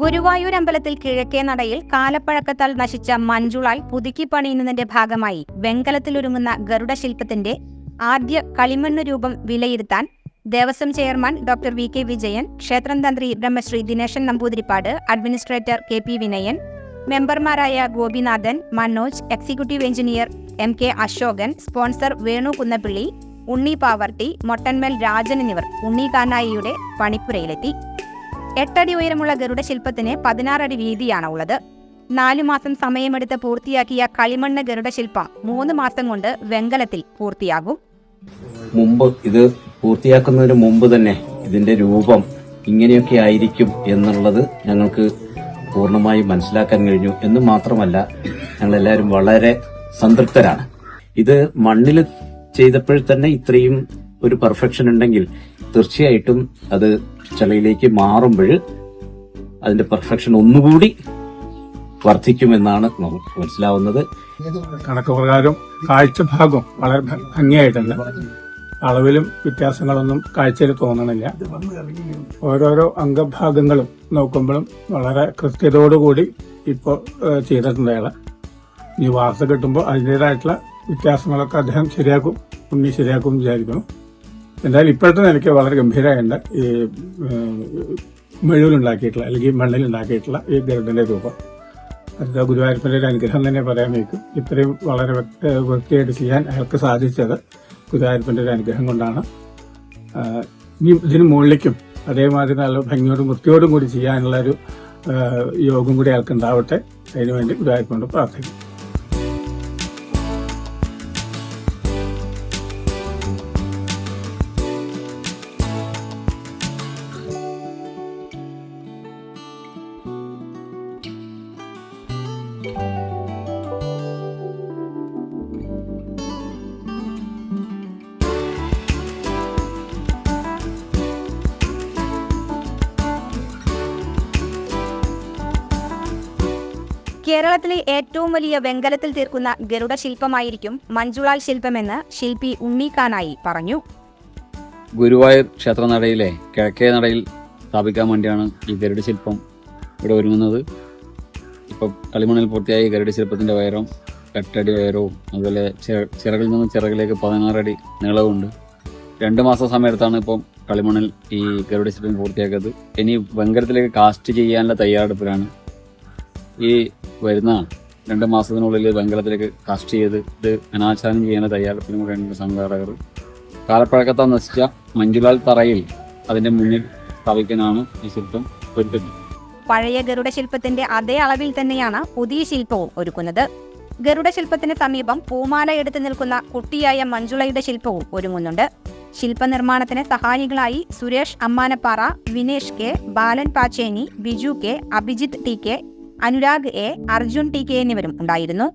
ഗുരുവായൂർ അമ്പലത്തിൽ കിഴക്കേ നടയിൽ കാലപ്പഴക്കത്താൽ നശിച്ച മഞ്ജുളാൽ പുതുക്കി പണിയുന്നതിന്റെ ഭാഗമായി വെങ്കലത്തിലൊരുങ്ങുന്ന ഗരുഡശില്പത്തിന്റെ ആദ്യ കളിമണ്ണ് രൂപം വിലയിരുത്താൻ Devaswom chairman doctor V K Vijayan, ക്ഷേത്രം തന്ത്രി Brahmasree Dineshan Namboothiripad, administrator K P Vinayan, മെമ്പർമാരായ Gopinathan, Manoj, executive engineer M K Ashokan, sponsor Venu Kunnappilly, Unni Pavartty, Mottanmel Rajan എന്നിവർ ഉണ്ണി കാനായിയുടെ പണിപ്പുരയിലെത്തി. 8 അടി ഉയരമുള്ള ഗരുഡശില്പത്തിന് 16 അടി വീതിയാണ് ഉള്ളത്. 4 മാസം സമയമെടുത്ത് പൂർത്തിയാക്കിയ കളിമണ്ണ് ഗരുഡശില്പം 3 മാസം കൊണ്ട് വെങ്കലത്തിൽ പൂർത്തിയാകും. മുമ്പ് ഇത് പൂർത്തിയാക്കുന്നതിന് മുമ്പ് തന്നെ ഇതിന്റെ രൂപം ഇങ്ങനെയൊക്കെ ആയിരിക്കും എന്നുള്ളത് ഞങ്ങൾക്ക് പൂർണ്ണമായും മനസ്സിലാക്കാൻ കഴിഞ്ഞു. എന്ന് മാത്രമല്ല, ഞങ്ങളെല്ലാവരും വളരെ സംതൃപ്തരാണ്. ഇത് മണ്ണിൽ ചെയ്തപ്പോൾ തന്നെ ഇത്രയും ഒരു പെർഫെക്ഷൻ ഉണ്ടെങ്കിൽ തീർച്ചയായിട്ടും അത് ചളയിലേക്ക് മാറുമ്പോൾ അതിന്റെ പെർഫെക്ഷൻ ഒന്നുകൂടി വർദ്ധിക്കുമെന്നാണ് നമുക്ക് മനസ്സിലാവുന്നത്. കണക്ക് പ്രകാരം കാഴ്ചഭാഗം വളരെ ഭംഗിയായിട്ടുണ്ട്. അളവിലും വ്യത്യാസങ്ങളൊന്നും കാഴ്ചയിൽ തോന്നണില്ല. ഓരോരോ അംഗഭാഗങ്ങളും നോക്കുമ്പോഴും വളരെ കൃത്യതയോടുകൂടി ഇപ്പോൾ ചെയ്തിട്ടുണ്ട് അയാള്. ഈ വാർത്ത കിട്ടുമ്പോൾ അതിൻ്റെതായിട്ടുള്ള വ്യത്യാസങ്ങളൊക്കെ അദ്ദേഹം ശരിയാക്കും, ഉണ്ണി ശരിയാക്കും വിചാരിക്കുന്നു. എന്തായാലും ഇപ്പോഴത്തെ നിലയ്ക്ക് വളരെ ഗംഭീരമായുണ്ട് ഈ മെഴുവിലുണ്ടാക്കിയിട്ടുള്ള അല്ലെങ്കിൽ മണ്ണിലുണ്ടാക്കിയിട്ടുള്ള ഈ ഗരുഡന്റെ രൂപം. അത് ഗുരുവായൂരപ്പന്റെ ഒരു അനുഗ്രഹം തന്നെ പറയാൻ വയ്ക്കും. ഇത്രയും വളരെ വൃത്തിയായിട്ട് ചെയ്യാൻ അയാൾക്ക് സാധിച്ചത് ഗുരുവായൂരപ്പന്റെ ഒരു അനുഗ്രഹം കൊണ്ടാണ്. ഇനി ഇതിന് മുകളിലേക്കും അതേമാതിരി നല്ല ഭംഗിയോടും വൃത്തിയോടും കൂടി ചെയ്യാനുള്ള ഒരു യോഗം കൂടി അയാൾക്ക് ഉണ്ടാവട്ടെ. അതിനുവേണ്ടി ഗുരുവായൂരപ്പനോട് പ്രാർത്ഥിക്കും. കേരളത്തിലെ ഏറ്റവും വലിയ വെങ്കലത്തിൽ തീർക്കുന്ന ഗരുഡ ശില്പമായിരിക്കും മഞ്ജുളാൽ ശില്പമെന്ന് ശില്പി ഉണ്ണി കാനായി പറഞ്ഞു. ഗുരുവായൂർ ക്ഷേത്രനടയിലെ കിഴക്കേ നടയിൽ സ്ഥാപിക്കാൻ വേണ്ടിയാണ് ഈ ഗരുഡ ശില്പം ഇവിടെ ഒരുങ്ങുന്നത്. ഇപ്പം കളിമണ്ണിൽ പൂർത്തിയായ ഗരുഡ ശില്പത്തിന്റെ ഉയരം 8 അടി ഉയരവും അതുപോലെ ചിറകിൽ നിന്ന് ചിറകിലേക്ക് 16 അടി നീളവുമുണ്ട്. 2 മാസം സമയത്താണ് ഇപ്പം കളിമണ്ണിൽ ഈ ഗരുഡ ശില്പം പൂർത്തിയാക്കിയത്. ഇനി വെങ്കലത്തിലേക്ക് കാസ്റ്റ് ചെയ്യാനുള്ള തയ്യാറെടുപ്പിലാണ്. ഈ വരുന്ന 2 മാസത്തിനുള്ളിൽ വെങ്കലത്തിലേക്ക് കാസ്റ്റ് ചെയ്ത് ഇത് അനാച്ഛാദനം ചെയ്യാനുള്ള തയ്യാറെടുപ്പിനും കൂടെയാണ് സംഘാടകർ. കാലപ്പഴക്കത്താൽ നശിച്ച മഞ്ജുളാൽ തറയിൽ അതിന്റെ മുന്നിൽ സ്ഥാപിക്കാനാണ് ഈ ശില്പം ഒരുക്കുന്നത്. പഴയ ഗരുഡ ശില്പത്തിന്റെ അതേ അളവിൽ തന്നെയാണ് പുതിയ ശില്പവും ഒരുക്കുന്നത്. ഗരുഡ ശില്പത്തിന് സമീപം പൂമാല എടുത്തു നിൽക്കുന്ന കുട്ടിയായ മഞ്ജുളയുടെ ശില്പവും ഒരുങ്ങുന്നുണ്ട്. ശില്പനിർമ്മാണത്തിന് സഹായികളായി Suresh Ammanappara, Vinesh K, Balan Pacheni, Biju K, Abhijith T K, Anurag A, Arjun T K എന്നിവരും ഉണ്ടായിരുന്നു.